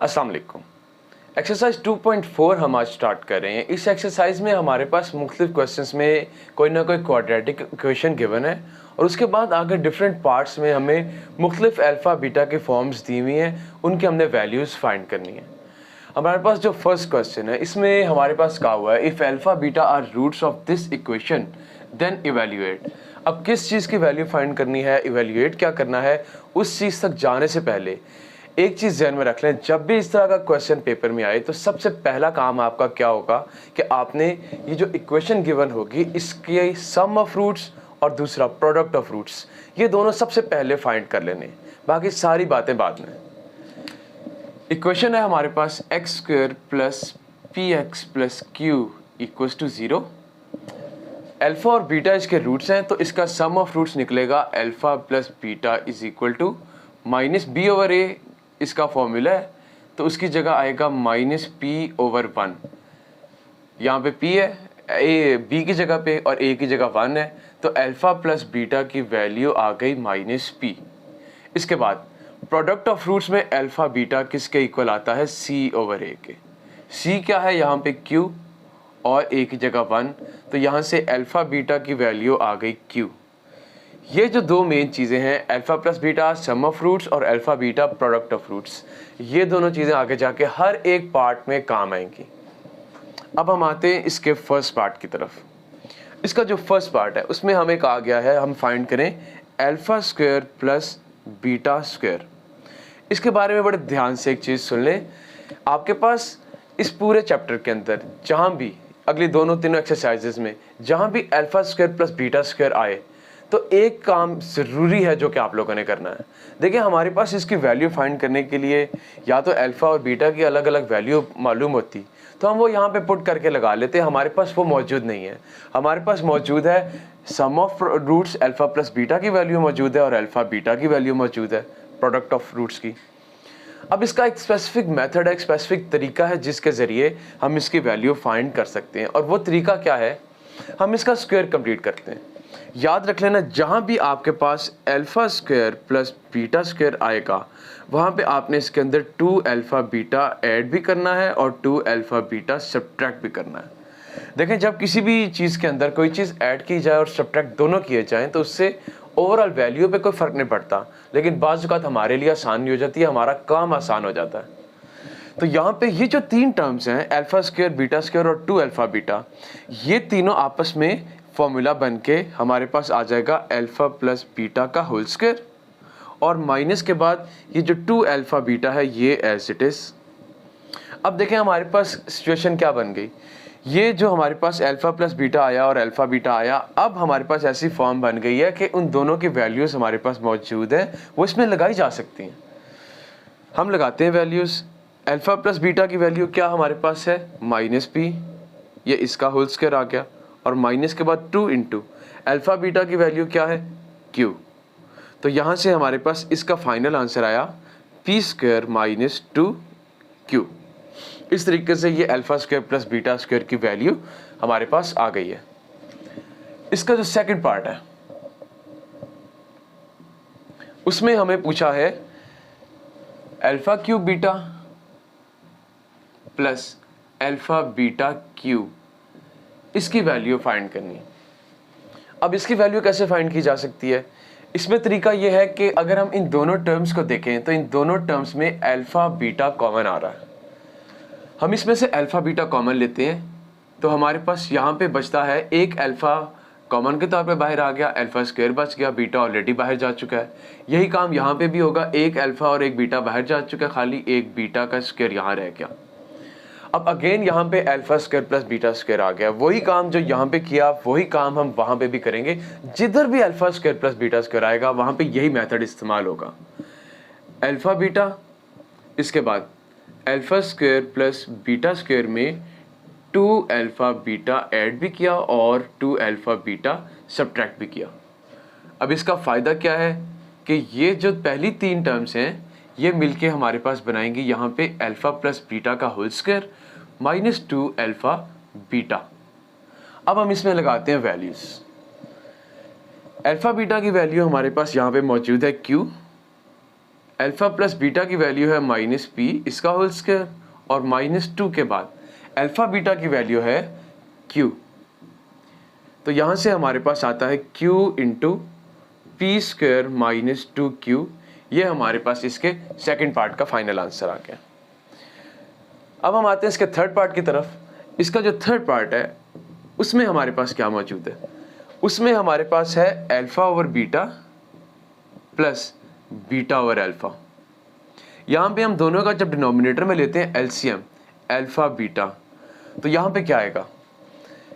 अस्सलाम वालेकुम। एक्सरसाइज 2.4 हम आज स्टार्ट कर रहे हैं। इस एक्सरसाइज में हमारे पास मुख्तलिफ क्वेश्चंस में कोई ना कोई क्वाड्रेटिक इक्वेशन गिवन है और उसके बाद आगे डिफरेंट पार्ट्स में हमें मुख्तलिफ अल्फ़ा बीटा के फॉर्म्स दी हुई हैं, उनकी हमने वैल्यूज़ फाइंड करनी है। हमारे पास जो फर्स्ट क्वेश्चन है इसमें हमारे पास कहा हुआ है if alpha beta are roots of this equation then evaluate. अब किस चीज़ की वैल्यू फाइंड करनी है, इवेल्यूएट क्या करना है, उस चीज़ तक जाने से पहले एक चीज़ ध्यान में रख लें, जब भी इस तरह का क्वेश्चन पेपर में आए तो सबसे पहला काम आपका क्या होगा कि आपने ये जो इक्वेशन गिवन होगी इसके सम ऑफ रूट्स और दूसरा प्रोडक्ट ऑफ रूट्स, ये दोनों सबसे पहले फाइंड कर लेने, बाकी सारी बातें बाद में। इक्वेशन है हमारे पास x square plus p x plus q equals to 0। Alpha और बीटा इसके रूट्स हैं तो इसका सम ऑफ रूट्स निकलेगा alpha plus beta is equal to minus b over a, इसका फॉर्मूला है तो उसकी जगह आएगा माइनस पी ओवर 1। यहाँ पे पी है, ए बी की जगह पे और ए की जगह 1 है, तो अल्फ़ा प्लस बीटा की वैल्यू आ गई माइनस पी। इसके बाद प्रोडक्ट ऑफ रूट्स में अल्फ़ा बीटा किसके इक्वल आता है, सी ओवर ए के। सी क्या है यहाँ पे क्यू और ए की जगह 1, तो यहाँ से अल्फ़ा बीटा की वैल्यू आ गई क्यू। ये जो दो मेन चीज़ें हैं, alpha plus beta sum of roots और alpha beta product of roots, ये दोनों चीज़ें आगे जाके हर एक पार्ट में काम आएंगी। अब हम आते हैं इसके फर्स्ट पार्ट की तरफ। इसका जो फर्स्ट पार्ट है उसमें हमें कहा गया है हम फाइंड करें alpha square plus beta square. इसके बारे में बड़े ध्यान से एक चीज़ सुन लें, आपके पास इस पूरे चैप्टर के अंदर जहाँ भी अगली दोनों तीनों एक्सरसाइजेज में जहाँ भी alpha square plus beta square आए तो एक काम ज़रूरी है जो कि आप लोगों ने करना है। देखिए हमारे पास इसकी वैल्यू फाइंड करने के लिए या तो अल्फ़ा और बीटा की अलग अलग वैल्यू मालूम होती तो हम वो यहाँ पे पुट करके लगा लेते, हमारे पास वो मौजूद नहीं है। हमारे पास मौजूद है sum of roots, alpha plus beta की वैल्यू मौजूद है और अल्फ़ा बीटा की वैल्यू मौजूद है प्रोडक्ट ऑफ रूट्स की। अब इसका एक स्पेसिफिक मेथड है, एक स्पेसिफिक तरीका है जिसके ज़रिए हम इसकी वैल्यू फाइंड कर सकते हैं, और वो तरीका क्या है, हम इसका स्क्वायर कंप्लीट करते हैं। याद रख लेना, जहाँ भी आपके पास alpha square plus beta square आएगा वहाँ पे आपने इसके अंदर 2 अल्फ़ा बीटा ऐड भी करना है और 2 अल्फ़ा बीटा सब्ट्रैक्ट भी करना है। देखें जब किसी भी चीज़ के अंदर कोई चीज़ ऐड की जाए और सब्ट्रैक्ट दोनों किए जाएँ तो उससे ओवरऑल वैल्यू पे कोई फ़र्क नहीं पड़ता, लेकिन बाज़ औक़ात हमारे लिए आसानी हो जाती है, हमारा काम आसान हो जाता है। तो यहाँ पे ये जो 3 टर्म्स हैं अल्फ़ा स्क्वायर बीटा स्क्वायर और 2 अल्फ़ा बीटा, ये तीनों आपस में फॉर्मूला बन के हमारे पास आ जाएगा अल्फ़ा प्लस बीटा का होल स्क्वायर, और माइनस के बाद ये जो 2 अल्फ़ा बीटा है ये एज इट इज़। अब देखें हमारे पास सिचुएशन क्या बन गई, ये जो हमारे पास अल्फ़ा प्लस बीटा आया और अल्फ़ा बीटा आया, अब हमारे पास ऐसी फॉर्म बन गई है कि उन दोनों की वैल्यूज़ हमारे पास मौजूद हैं, वो इसमें लगाई जा सकती हैं। हम लगाते हैं वैल्यूज़। अल्फ़ा प्लस बीटा की वैल्यू क्या हमारे पास है, माइनस पी, ये इसका होल स्क्वायर आ गया, और माइनस के बाद 2 इंटू अल्फ़ा बीटा की वैल्यू क्या है, क्यू। तो यहाँ से हमारे पास इसका फाइनल आंसर आया पी स्क्वायर माइनस 2 क्यू। इस तरीके से ये alpha square plus beta square की वैल्यू हमारे पास आ गई है। इसका जो सेकंड पार्ट है उसमें हमें पूछा है alpha cube beta plus alpha beta cube, इसकी वैल्यू फाइंड करनी है। अब इसकी वैल्यू कैसे फाइंड की जा सकती है, इसमें तरीका यह है कि अगर हम इन दोनों टर्म्स को देखें तो इन दोनों टर्म्स में अल्फ़ा बीटा कॉमन आ रहा है। हम इसमें से अल्फ़ा बीटा कॉमन लेते हैं तो हमारे पास यहाँ पे बचता है एक अल्फ़ा कॉमन के तौर पे बाहर आ गया, अल्फ़ा स्क्वायर बच गया, बीटा ऑलरेडी बाहर जा चुका है। यही काम यहाँ पे भी होगा, एक अल्फ़ा और एक बीटा बाहर जा चुका है, खाली एक बीटा का स्क्वायर यहाँ रह गया। अब अगेन यहाँ पे alpha square plus beta square आ गया, वही काम जो यहाँ पे किया वही काम हम वहाँ पे भी करेंगे। जिधर भी alpha square plus beta square आएगा वहाँ पे यही मेथड इस्तेमाल होगा, अल्फ़ा बीटा, इसके बाद alpha square plus beta square में 2 अल्फ़ा बीटा ऐड भी किया और 2 अल्फ़ा बीटा सब्ट्रैक्ट भी किया। अब इसका फ़ायदा क्या है कि ये जो पहली 3 टर्म्स हैं ये मिलके हमारे पास बनाएंगे यहाँ पे अल्फ़ा प्लस बीटा का whole square minus 2 alpha beta. अब हम इसमें लगाते हैं वैल्यूज़। अल्फ़ा बीटा की वैल्यू हमारे पास यहाँ पे मौजूद है क्यू, अल्फ़ा प्लस बीटा की वैल्यू है माइनस पी इसका होल स्क्वायर, और -2 के बाद अल्फ़ा बीटा की वैल्यू है q। तो यहाँ से हमारे पास आता है q into P square minus 2q। ये हमारे पास इसके सेकंड पार्ट का फाइनल आंसर आ गया। अब हम आते हैं इसके थर्ड पार्ट की तरफ। इसका जो थर्ड पार्ट है उसमें हमारे पास क्या मौजूद है, उसमें हमारे पास है alpha over beta plus beta over alpha. यहाँ पे हम दोनों का जब डिनोमिनेटर में लेते हैं एलसीएम अल्फ़ा बीटा, तो यहाँ पे क्या आएगा,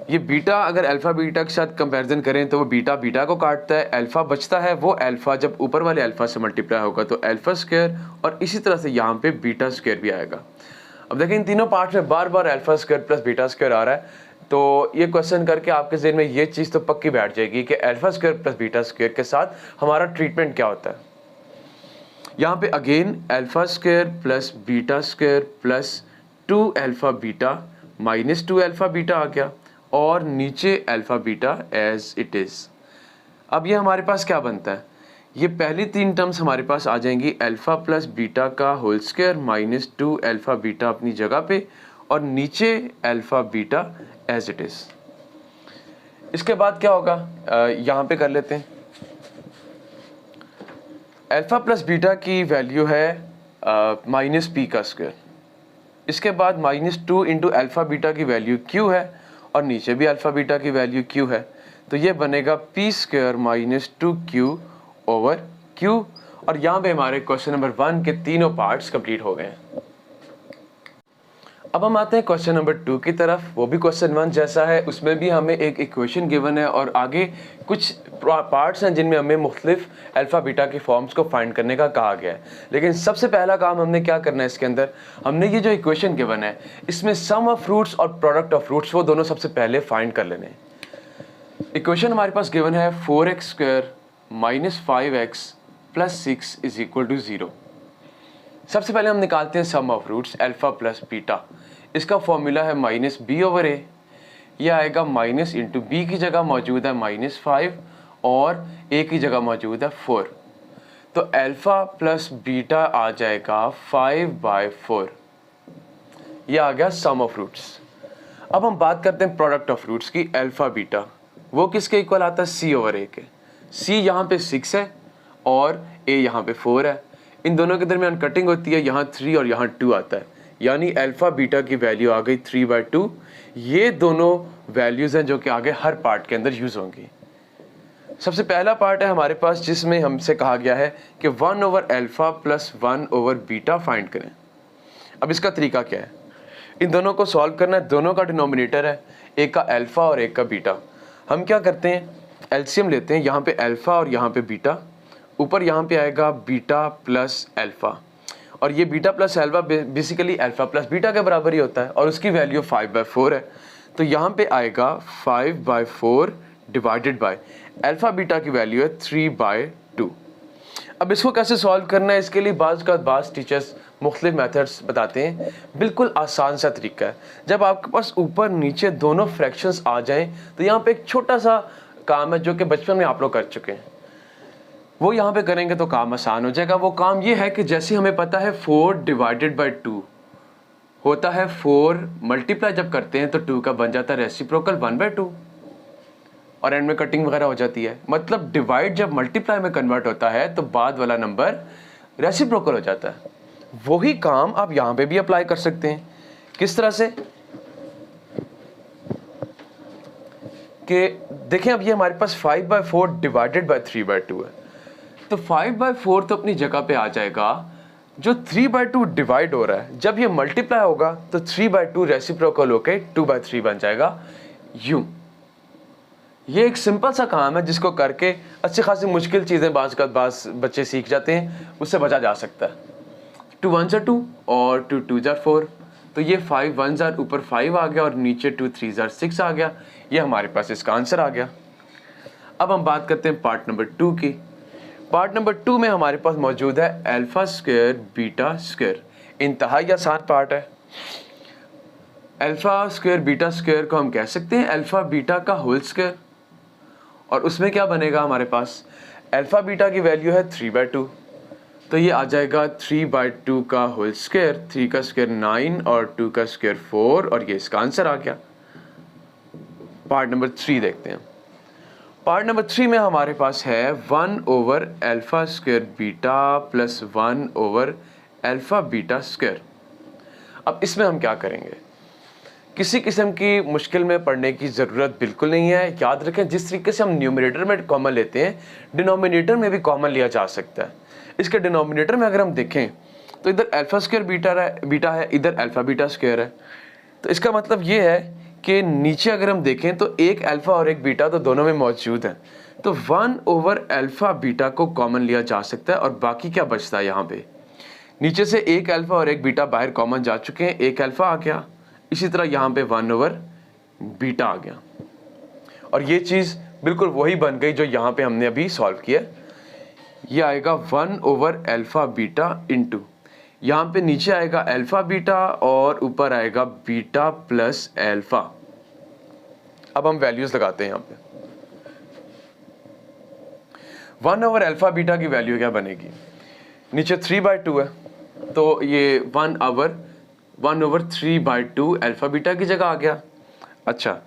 ये बीटा अगर अल्फ़ा बीटा के साथ कंपैरिजन करें तो वो बीटा बीटा को काटता है, अल्फ़ा बचता है, वो अल्फ़ा जब ऊपर वाले अल्फ़ा से मल्टीप्लाई होगा तो अल्फ़ा स्क्वायर, और इसी तरह से यहाँ पे बीटा स्क्वायर भी आएगा। अब देखें इन तीनों पार्ट्स में बार बार alpha square plus beta square आ रहा है, तो ये क्वेश्चन करके आपके ज़हन में ये चीज़ तो पक्की बैठ जाएगी कि alpha square plus beta square के साथ हमारा ट्रीटमेंट क्या होता है। यहाँ पे again alpha square plus beta square plus 2 alpha beta minus 2 alpha beta आ गया, और नीचे alpha beta as it is. अब ये हमारे पास क्या बनता है, ये पहली तीन टर्म्स हमारे पास आ जाएंगी अल्फ़ा प्लस बीटा का whole square minus 2 alpha beta अपनी जगह पे, और नीचे alpha beta as it is. इसके बाद क्या होगा, यहाँ पे कर लेते हैं। अल्फ़ा प्लस बीटा की वैल्यू है माइनस पी का स्क्वायर, इसके बाद -2 इंटू अल्फ़ा बीटा की वैल्यू q है, और नीचे भी अल्फ़ा बीटा की वैल्यू q है, तो ये बनेगा p square minus 2q over q। और यहाँ पे हमारे क्वेश्चन नंबर 1 के तीनों पार्ट्स कंप्लीट हो गए हैं। अब हम आते हैं क्वेश्चन नंबर 2 की तरफ। वो भी क्वेश्चन 1 जैसा है, उसमें भी हमें एक इक्वेशन गिवन है और आगे कुछ पार्ट्स हैं जिनमें हमें मुख्तलिफ अल्फ़ा बीटा की फॉर्म्स को फाइंड करने का कहा गया है। लेकिन सबसे पहला काम हमने क्या करना है, इसके अंदर हमने ये जो इक्वेशन गिवन है इसमें सम ऑफ फ्रूट्स और प्रोडक्ट ऑफ फ्रूट्स वो दोनों सबसे पहले फाइंड कर लेने हैं। इक्वेशन हमारे पास गिवन है 4x square minus 5x plus 6 is equal to 0। सबसे पहले हम निकालते हैं sum of roots alpha plus beta. इसका फॉर्मूला है माइनस बी ओवर ए। यह आएगा माइनस इंटू बी की जगह मौजूद है -5 और ए की जगह मौजूद है 4, तो अल्फ़ा प्लस बीटा आ जाएगा 5/4। यह आ गया सम ऑफ रूट्स। अब हम बात करते हैं प्रोडक्ट ऑफ रूट्स की। अल्फ़ा बीटा वो किसके इक्वल आता है, सी ओवर ए के। सी यहाँ पे 6 है और ए यहाँ पे 4 है, इन दोनों के दरमियान कटिंग होती है, यहाँ 3 और यहाँ 2 आता है, यानी अल्फ़ा बीटा की वैल्यू आ गई 3/2। ये दोनों वैल्यूज़ हैं जो कि आगे हर पार्ट के अंदर यूज़ होंगी। सबसे पहला पार्ट है हमारे पास जिसमें हमसे कहा गया है कि 1 over alpha plus 1 over beta find करें। अब इसका तरीका क्या है, इन दोनों को सॉल्व करना है। दोनों का डिनोमिनेटर है, एक का अल्फ़ा और एक का बीटा। हम क्या करते हैं, एलसीएम लेते हैं, यहाँ पे अल्फ़ा और यहाँ पे बीटा, ऊपर यहाँ पे आएगा बीटा प्लस अल्फ़ा, और ये beta plus alpha basically alpha plus beta के बराबर ही होता है, और उसकी वैल्यू 5/4 है, तो यहाँ पे आएगा 5/4 डिवाइडेड बाय अल्फ़ा बीटा की वैल्यू है 3/2। अब इसको कैसे सॉल्व करना है, इसके लिए बाज़ टीचर्स मुख्तलिफ मेथड्स बताते हैं। बिल्कुल आसान सा तरीका है, जब आपके पास ऊपर नीचे दोनों फ्रैक्शंस आ जाएं तो यहाँ पे एक छोटा सा काम है जो कि बचपन में आप लोग कर चुके हैं, वो यहाँ पे करेंगे तो काम आसान हो जाएगा। वो काम ये है कि जैसे हमें पता है 4 डिवाइडेड बाई 2 होता है 4, मल्टीप्लाई जब करते हैं तो 2 का बन जाता है रेसिप्रोकल 1/2, और एंड में कटिंग वगैरह हो जाती है। मतलब डिवाइड जब मल्टीप्लाई में कन्वर्ट होता है तो बाद वाला नंबर रेसिप्रोकल हो जाता है। वही काम आप यहाँ पे भी अप्लाई कर सकते हैं। किस तरह से कि देखें, अब ये हमारे पास 5/4 डिवाइडेड बाई 3/2 है, तो 5/4 तो अपनी जगह पे आ जाएगा। जो 3/2 डिवाइड हो रहा है, जब ये मल्टीप्लाई होगा तो 3/2 रेसिप्रोकल होके 2/3 बन जाएगा। यूं ये एक सिंपल सा काम है जिसको करके अच्छी खासी मुश्किल चीज़ें बाज़ बच्चे सीख जाते हैं, उससे बचा जा सकता है। 2 1s are 2 और 2 2s are 4, तो ये 5 1s are ऊपर 5 आ गया और नीचे 2 3s are 6 आ गया। ये हमारे पास इसका आंसर आ गया। अब हम बात करते हैं पार्ट नंबर 2 की। पार्ट नंबर 2 में हमारे पास मौजूद है अल्फ़ा स्क्वायर बीटा स्क्वायर। इंतहाई आसान पार्ट है। अल्फ़ा स्क्वायर बीटा स्क्वायर को हम कह सकते हैं अल्फ़ा बीटा का होल स्क्वायर, और उसमें क्या बनेगा हमारे पास, अल्फ़ा बीटा की वैल्यू है 3/2, तो ये आ जाएगा 3/2 का होल स्क्वायर, 3 का स्क्वायर 9 और 2 का स्क्वायर 4, और ये इसका आंसर आ गया। पार्ट नंबर 3 देखते हैं। पार्ट नंबर 3 में हमारे पास है 1/अल्फा स्क्वायर बीटा प्लस 1/अल्फा बीटा स्क्वायर। अब इसमें हम क्या करेंगे, किसी किस्म की मुश्किल में पढ़ने की ज़रूरत बिल्कुल नहीं है। याद रखें, जिस तरीके से हम न्यूमरेटर में कॉमन लेते हैं, डिनोमिनेटर में भी कॉमन लिया जा सकता है। इसके डिनोमिनेटर में अगर हम देखें तो इधर अल्फा स्क्वायर बीटा है, इधर अल्फा बीटा स्क्वायर है। तो इसका मतलब ये है कि नीचे अगर हम देखें तो एक अल्फा और एक बीटा तो दोनों में मौजूद है, तो 1/अल्फा बीटा को कॉमन लिया जा सकता है। और बाकी क्या बचता है, यहाँ पे नीचे से एक अल्फा और एक बीटा बाहर कॉमन जा चुके हैं, एक अल्फा आ गया, इसी तरह यहाँ पे 1/बीटा आ गया, और ये चीज़ बिल्कुल वही बन गई जो यहाँ पे हमने अभी सॉल्व किया। ये आएगा 1/अल्फा बीटा इंटू, यहाँ पे नीचे आएगा अल्फा बीटा और ऊपर आएगा बीटा प्लस अल्फा। अब हम वैल्यूज लगाते हैं यहाँ पे। 1/अल्फा बीटा की वैल्यू क्या बनेगी, नीचे 3/2 है, तो ये 1/3/2 अल्फा बीटा की जगह आ गया। अच्छा,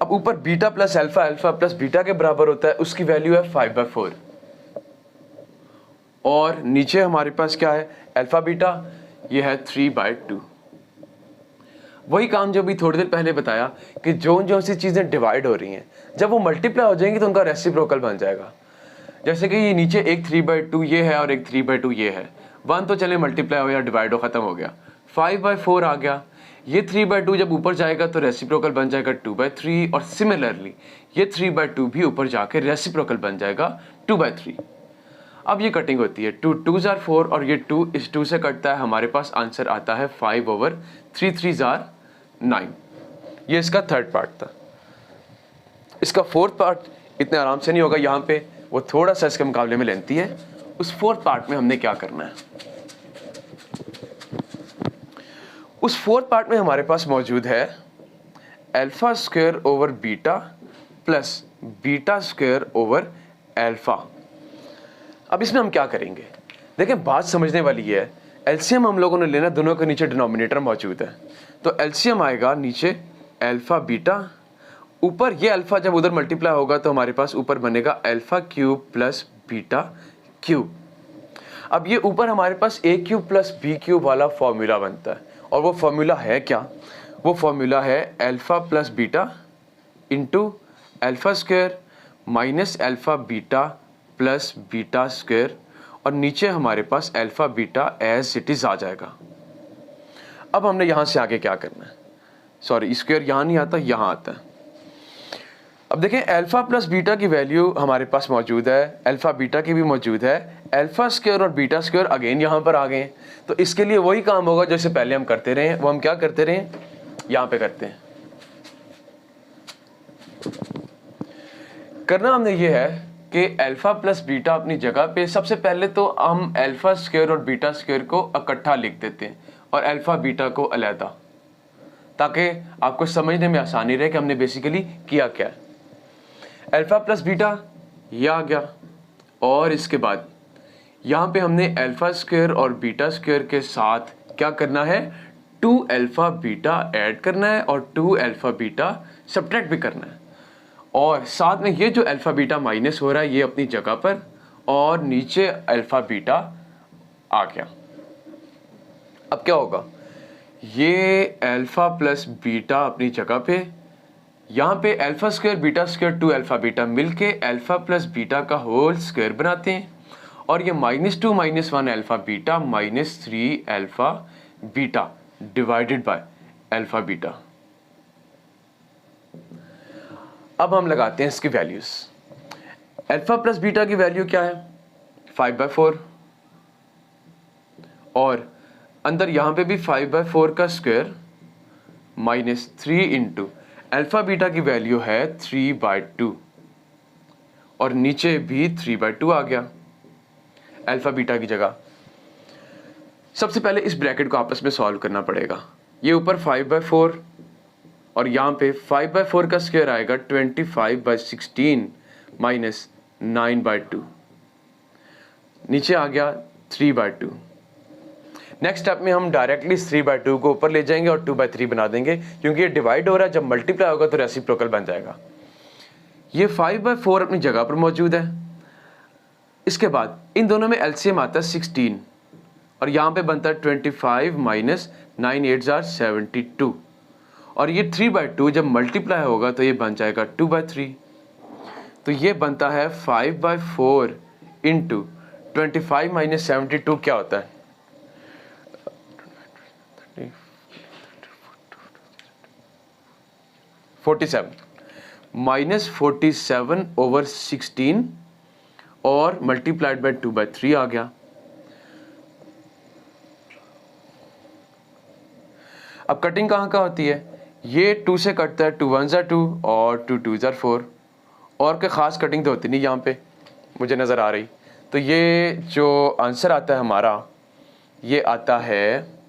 अब ऊपर beta plus alpha, alpha plus beta के बराबर होता है, उसकी वैल्यू है 5/4। और नीचे हमारे पास क्या है, अल्फा बीटा, ये है 3/2। वही काम जो भी थोड़ी देर पहले बताया कि जो सी चीज़ें डिवाइड हो रही हैं, जब वो मल्टीप्लाई हो जाएंगी तो उनका रेसिप्रोकल बन जाएगा। जैसे कि ये नीचे एक 3/2 ये है और एक 3/2 ये है, 1 तो चले मल्टीप्लाई हो या डिवाइड हो, ख़त्म हो गया। 5/4 आ गया, ये 3/2 जब ऊपर जाएगा तो रेसिप्रोकल बन जाएगा 2/3, और सिमिलरली ये 3/2 भी ऊपर जाके रेसिप्रोकल बन जाएगा 2/3। अब ये कटिंग होती है, 2 2s are 4 और ये 2 इस 2 से कटता है, हमारे पास आंसर आता है 5/3 3s are 9। ये इसका थर्ड पार्ट था। इसका फोर्थ पार्ट इतने आराम से नहीं होगा, यहाँ पे वो थोड़ा सा इसके मुकाबले में लेंथी है। उस फोर्थ पार्ट में हमने क्या करना है, उस फोर्थ पार्ट में हमारे पास मौजूद है alpha square over beta plus beta square over alpha. अब इसमें हम क्या करेंगे, देखें बात समझने वाली है। एलसीएम हम लोगों ने लेना, दोनों के नीचे डिनोमिनेटर मौजूद है, तो एलसीएम आएगा नीचे अल्फा बीटा, ऊपर ये अल्फा जब उधर मल्टीप्लाई होगा तो हमारे पास ऊपर बनेगा alpha cube plus beta cube. अब ये ऊपर हमारे पास ए क्यूब प्लस बी क्यूब वाला फॉर्मूला बनता है, और वो फॉर्मूला है क्या, वो फॉर्मूला है alpha plus beta into alpha square minus alpha beta plus beta square, और नीचे हमारे पास alpha beta as it is आ जाएगा। अब हमने यहां से आगे क्या करना है, सॉरी स्क्वायर यहां नहीं आता, यहां आता है। अब देखें अल्फा प्लस बीटा की वैल्यू हमारे पास मौजूद है, अल्फा बीटा की भी मौजूद है, अल्फा स्क्वायर और बीटा स्क्वायर अगेन यहाँ पर आ गए। तो इसके लिए वही काम होगा जैसे पहले हम करते रहे, वो हम क्या करते रहे, यहाँ पे करते हैं। करना हमने ये है कि अल्फा प्लस बीटा अपनी जगह पे, सबसे पहले तो हम अल्फा स्क्वायर और बीटा स्क्वायर को इकट्ठा लिख देते हैं और अल्फा बीटा को अलहदा, ताकि आपको समझने में आसानी रहे कि हमने बेसिकली किया क्या है। अल्फा प्लस बीटा ये आ गया, और इसके बाद यहाँ पे हमने अल्फा स्क्वायर और बीटा स्क्वायर के साथ क्या करना है, 2 अल्फा बीटा ऐड करना है और 2 अल्फा बीटा सब्ट्रैक्ट भी करना है, और साथ में ये जो अल्फा बीटा माइनस हो रहा है ये अपनी जगह पर, और नीचे अल्फा बीटा आ गया। अब क्या होगा, ये अल्फा प्लस बीटा अपनी जगह पे, यहाँ पे alpha square beta square 2 alpha beta मिलके अल्फा प्लस बीटा का होल स्क्वायर बनाते हैं, और ये -2 -1 alpha beta -3 alpha beta divided by alpha beta. अब हम लगाते हैं इसकी वैल्यूज। अल्फा प्लस बीटा की वैल्यू क्या है, 5/4, और अंदर यहाँ पे भी 5/4 का स्क्वायर -3 इंटू अल्फा बीटा की वैल्यू है 3/2, और नीचे भी 3/2 आ गया अल्फा बीटा की जगह। सबसे पहले इस ब्रैकेट को आपस में सॉल्व करना पड़ेगा। ये ऊपर 5/4 और यहाँ पे 5/4 का स्क्वायर आएगा 25/16 -9/2, नीचे आ गया 3/2। नेक्स्ट स्टेप में हम डायरेक्टली 3/2 को ऊपर ले जाएंगे और 2/3 बना देंगे, क्योंकि ये डिवाइड हो रहा है, जब मल्टीप्लाई होगा तो रेसिप्रोकल बन जाएगा। ये 5/4 अपनी जगह पर मौजूद है। इसके बाद इन दोनों में एलसीएम आता है 16 और यहाँ पे बनता है 25 माइनस 9 8 72 और ये 3/2 जब मल्टीप्लाई होगा तो ये बन जाएगा 2/3। तो ये बनता है 5/4 इंटू 25 माइनस 72 क्या होता है 47 माइनस 47 ओवर 16 और मल्टीप्लाइड बाय 2/3 आ गया। अब कटिंग कहाँ का होती है, ये 2 से कटता है, 2 1 2 और 2 2 4 और कोई ख़ास कटिंग तो होती नहीं यहाँ पे मुझे नज़र आ रही। तो ये जो आंसर आता है हमारा ये आता है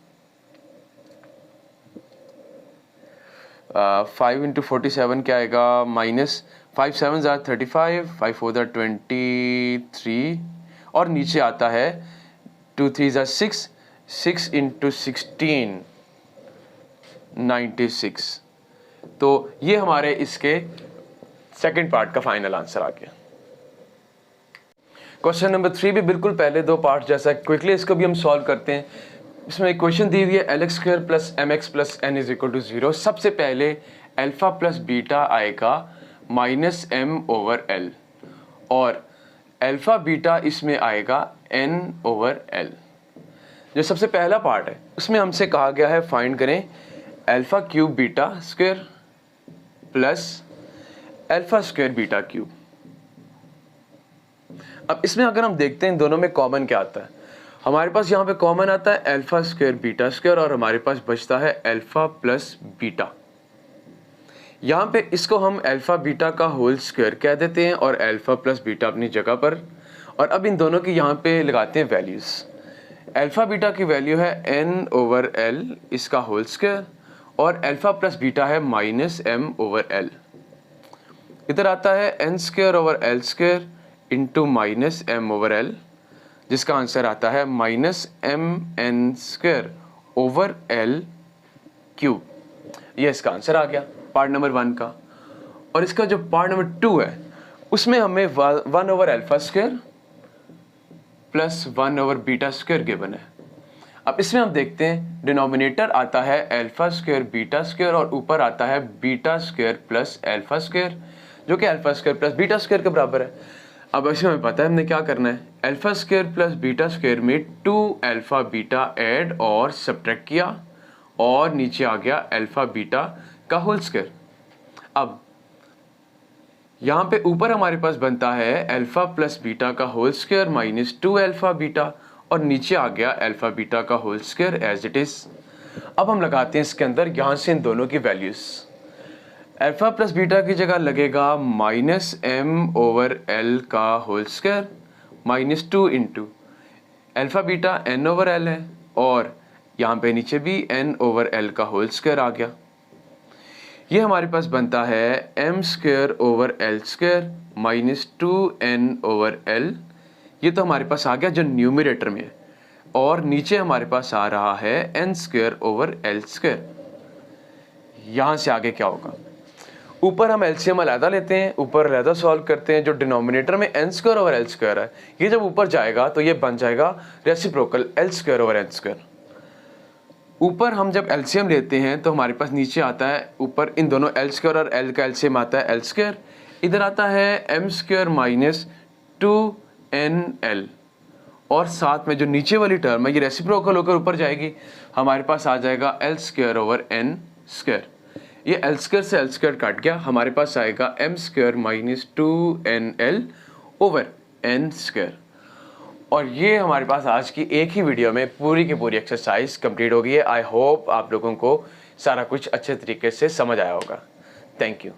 5 इंटू 47 क्या आएगा माइनस 5 7 35 5 4 23 और नीचे आता है 2 3 6 6 इंटू 16 96। तो ये हमारे इसके सेकंड पार्ट का फाइनल आंसर आ गया। क्वेश्चन नंबर 3 भी बिल्कुल पहले दो पार्ट जैसा, क्विकली इसको भी हम सॉल्व करते हैं। इसमें इक्वेशन दी हुई है LX² plus MX plus N is equal to 0। सबसे पहले अल्फा प्लस बीटा आएगा माइनस M ओवर L और अल्फा बीटा इसमें आएगा N ओवर L। जो सबसे पहला पार्ट है उसमें हमसे कहा गया है फाइंड करें alpha cube beta square plus alpha square beta cube. अब इसमें अगर हम देखते हैं दोनों में कॉमन क्या आता है, हमारे पास यहाँ पे कॉमन आता है अल्फा स्क्वायर बीटा स्क्वायर और हमारे पास बचता है अल्फा प्लस बीटा। यहाँ पे इसको हम अल्फा बीटा का होल स्क्वायर कह देते हैं और अल्फा प्लस बीटा अपनी जगह पर। और अब इन दोनों की यहाँ पे लगाते हैं वैल्यूज़। अल्फा बीटा की वैल्यू है n ओवर l इसका होल स्क्वायर और अल्फा प्लस बीटा है माइनस m ओवर l। इधर आता है n square over l square into minus m over l, जिसका आंसर आता है minus mn square over l cube. ये इसका आंसर आ गया पार्ट नंबर 1 का। और इसका जो पार्ट नंबर 2 है उसमें हमें 1 over alpha square plus 1 over beta square given है। अब इसमें हम देखते हैं डिनोमिनेटर आता है अल्फा स्क्वायर बीटा स्क्वायर और ऊपर आता है beta square plus alpha square, जो कि alpha square plus beta square के बराबर है। अब इसमें हमें पता है हमने क्या करना है, alpha square plus beta square में 2 अल्फा बीटा ऐड और सब्ट्रैक्ट किया और नीचे आ गया अल्फा बीटा का होल स्क्वायर। अब यहाँ पे ऊपर हमारे पास बनता है अल्फा प्लस बीटा का whole square minus 2 alpha beta और नीचे आ गया अल्फा बीटा का whole square as it is. अब हम लगाते हैं इसके अंदर यहाँ से इन दोनों की वैल्यूज। अल्फा प्लस बीटा की जगह लगेगा माइनस m ओवर l का whole square minus 2 into alpha beta n over l है और यहाँ पे नीचे भी n ओवर l का होल स्क्वायर आ गया। ये हमारे पास बनता है m square over l square minus 2n over l। ये तो हमारे पास आ गया जो न्यूमरेटर में है और नीचे हमारे पास आ रहा है n square over l square. यहाँ से आगे क्या होगा, ऊपर हम एलसीएम अलहदा लेते हैं, ऊपर अलहदा सॉल्व करते हैं। जो डिनोमिनेटर में n square over l square है ये जब ऊपर जाएगा तो ये बन जाएगा reciprocal l square over n square. ऊपर हम जब एलसीएम लेते हैं तो हमारे पास नीचे आता है ऊपर इन दोनों l स्क्वायर और l का एलसीएम आता है l स्क्वायर। इधर आता है m स्क्वायर माइनस 2nl और साथ में जो नीचे वाली टर्म है ये रेसिप्रोकल होकर ऊपर जाएगी, हमारे पास आ जाएगा l square over n square. ये l स्क्वायर से l स्क्वायर काट गया, हमारे पास आएगा m square minus 2nl over n square. और ये हमारे पास आज की एक ही वीडियो में पूरी की पूरी एक्सरसाइज कंप्लीट हो गई है। आई होप आप लोगों को सारा कुछ अच्छे तरीके से समझ आया होगा। Thank you.